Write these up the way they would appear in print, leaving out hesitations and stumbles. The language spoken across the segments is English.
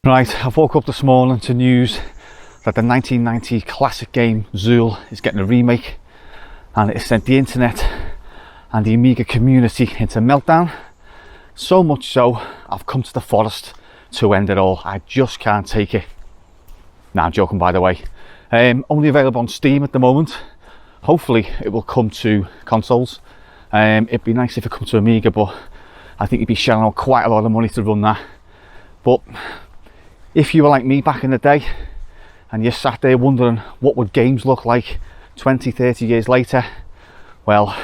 Right, I've woke up this morning to news that the 1990 classic game Zool is getting a remake, and it has sent the internet and the Amiga community into meltdown. So much so, I've come to the forest to end it all. I just can't take it. Nah, I'm joking, by the way. Only available on Steam at the moment. Hopefully it will come to consoles. It'd be nice if it comes to Amiga, but I think you'd be shelling out quite a lot of money to run that. But if you were like me back in the day and you sat there wondering what would games look like 20, 30 years later, well,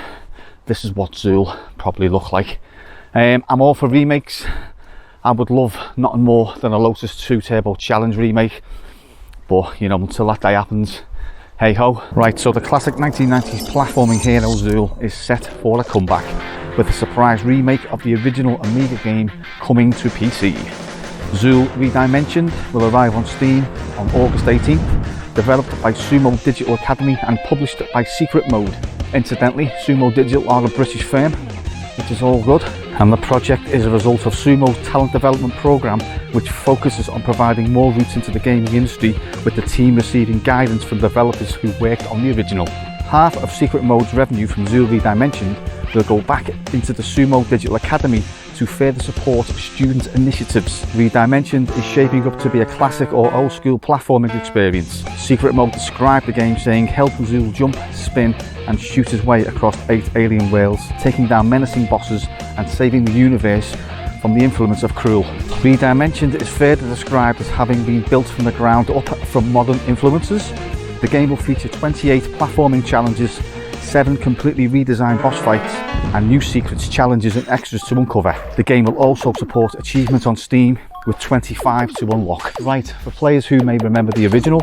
this is what Zool probably look like. I'm all for remakes. I would love nothing more than a Lotus 2 Turbo Challenge remake, but you know, until that day happens, hey ho. Right, so the classic 1990s platforming hero Zool is set for a comeback with a surprise remake of the original Amiga game coming to PC. Zool Redimensioned will arrive on Steam on August 18th, developed by Sumo Digital Academy and published by Secret Mode. Incidentally, Sumo Digital are a British firm, which is all good, and the project is a result of Sumo's talent development program, which focuses on providing more routes into the gaming industry, with the team receiving guidance from developers who worked on the original. Half of Secret Mode's revenue from Zool Redimensioned will go back into the Sumo Digital Academy to further support student initiatives. Redimensioned is shaping up to be a classic or old school platforming experience. Secret Mode described the game saying, helping Zool jump, spin and shoot his way across 8 alien worlds, taking down menacing bosses and saving the universe from the influence of Krool. Redimensioned is further described as having been built from the ground up from modern influences. The game will feature 28 platforming challenges, 7 completely redesigned boss fights and new secrets, challenges and extras to uncover. The game will also support achievements on Steam with 25 to unlock. Right, for players who may remember the original,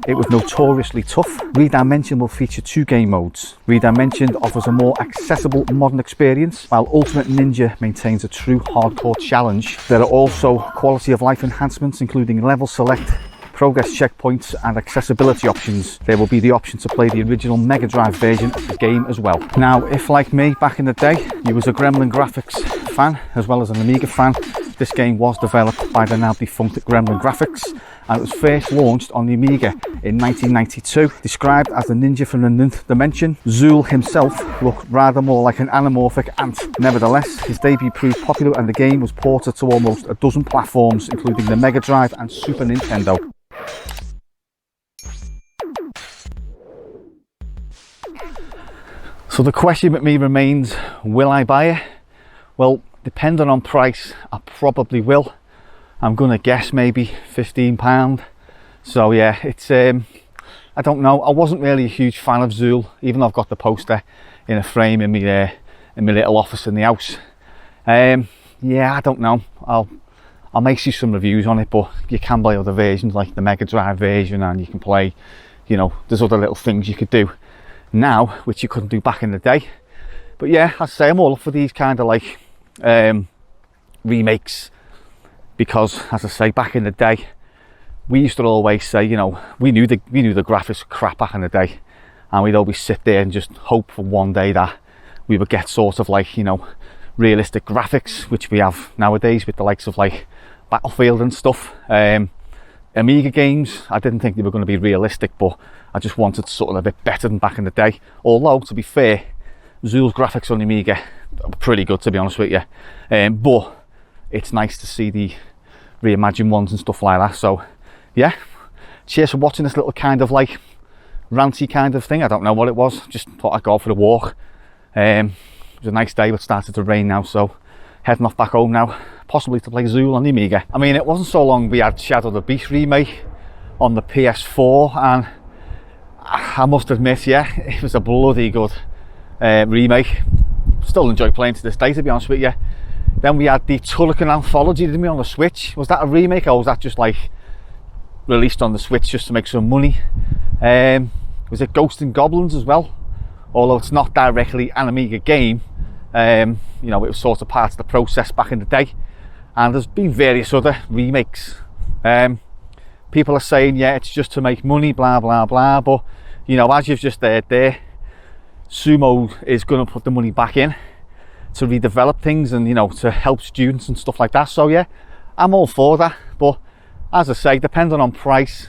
it was notoriously tough. Redimensioned will feature 2 game modes. Redimensioned offers a more accessible modern experience, while Ultimate Ninja maintains a true hardcore challenge. There are also quality of life enhancements, including level select, progress checkpoints and accessibility options. There will be the option to play the original Mega Drive version of the game as well. Now, if like me back in the day, you was a Gremlin Graphics fan as well as an Amiga fan, this game was developed by the now defunct Gremlin Graphics, and it was first launched on the Amiga in 1992. Described as the ninja from the 9th dimension, Zool himself looked rather more like an anamorphic ant. Nevertheless, his debut proved popular and the game was ported to almost a dozen platforms, including the Mega Drive and Super Nintendo. So the question with me remains, will I buy it? Well, depending on price, I probably will. I'm gonna guess maybe £15. So yeah, it's I don't know. I wasn't really a huge fan of Zool, even though I've got the poster in a frame in my little office in the house. Yeah, I don't know. I'll make you some reviews on it, but you can play other versions like the Mega Drive version, and you can play, you know, there's other little things you could do now which you couldn't do back in the day. But yeah, I'd say I'm all up for these kind of like remakes, because as I say, back in the day we used to always say, you know, we knew the graphics were crap back in the day, and we'd always sit there and just hope for one day that we would get sort of like, you know, realistic graphics, which we have nowadays with the likes of like Battlefield and stuff. Amiga games, I didn't think they were going to be realistic, but I just wanted sort of a bit better than back in the day. Although, to be fair, Zool's graphics on the Amiga are pretty good, to be honest with you. But it's nice to see the reimagined ones and stuff like that. So yeah, cheers for watching this little kind of like ranty kind of thing. I don't know what it was, just thought I'd go for a walk. It was a nice day, but it started to rain now, so heading off back home now, possibly to play Zool on the Amiga. I mean, it wasn't so long we had Shadow the Beast remake on the PS4, and I must admit, yeah, it was a bloody good remake. Still enjoy playing to this day, to be honest with you. Then we had the Turrican Anthology, didn't we, on the Switch? Was that a remake, or was that just like released on the Switch just to make some money? Was it Ghosts and Goblins as well? Although it's not directly an Amiga game, you know, it was sort of part of the process back in the day. And there's been various other remakes. People are saying, yeah, it's just to make money, blah blah blah, but you know, as you've just heard there, Sumo is going to put the money back in. to redevelop things and, you know, to help students and stuff like that. So yeah, I'm all for that, but as I say, depending on price,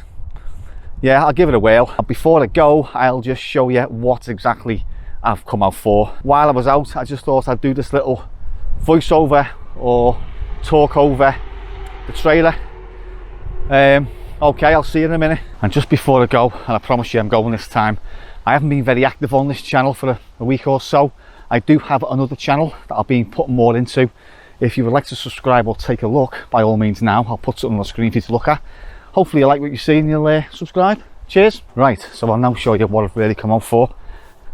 yeah, I'll give it a whirl. Before I go, I'll just show you what exactly I've come out for. While I was out, I just thought I'd do this little voiceover or talk over the trailer. Okay, I'll see you in a minute. And just before I go, and I promise you I'm going this time, I haven't been very active on this channel for a week or so. I do have another channel that I'll be putting more into. If you would like to subscribe or take a look, by all means now, I'll put something on the screen for you to look at. Hopefully you like what you see and you'll subscribe. Cheers. Right, so I'll now show you what I've really come out for.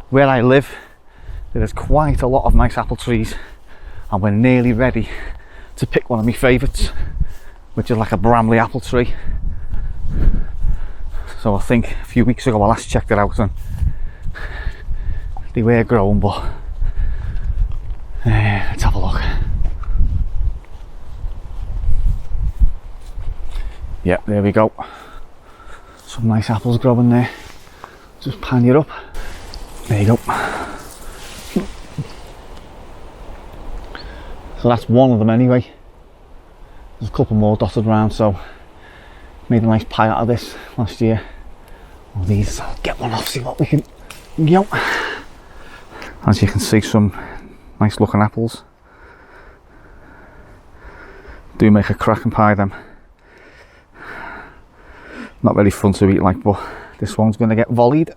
Where I live, there is quite a lot of nice apple trees, and we're nearly ready to pick one of my favourites, which is like a Bramley apple tree. So I think a few weeks ago I last checked it out and they were growing, but let's have a look. Yeah, there we go. Some nice apples growing there. Just pan you up. There you go. So that's one of them anyway. There's a couple more dotted around, so made a nice pie out of this last year. Well, these, I'll get one off, see what we can get. As you can see, some nice looking apples. Do make a cracking pie, them. Not very fun to eat like, but this one's going to get volleyed.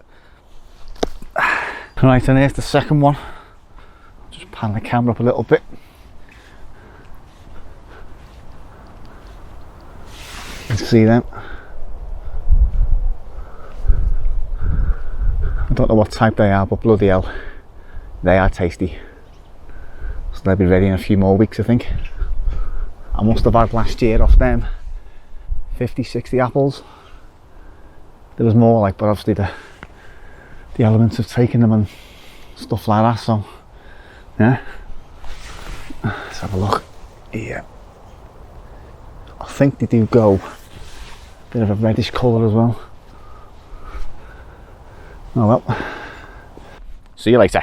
Right, and here's the second one. Just pan the camera up a little bit. You can see them. I don't know what type they are, but bloody hell, they are tasty. So they'll be ready in a few more weeks, I think. I must have had last year off them 50, 60 apples. There was more, like, but obviously the elements of taking them and stuff like that, so yeah. Let's have a look here. I think they do go a bit of a reddish colour as well. Oh well. See you later.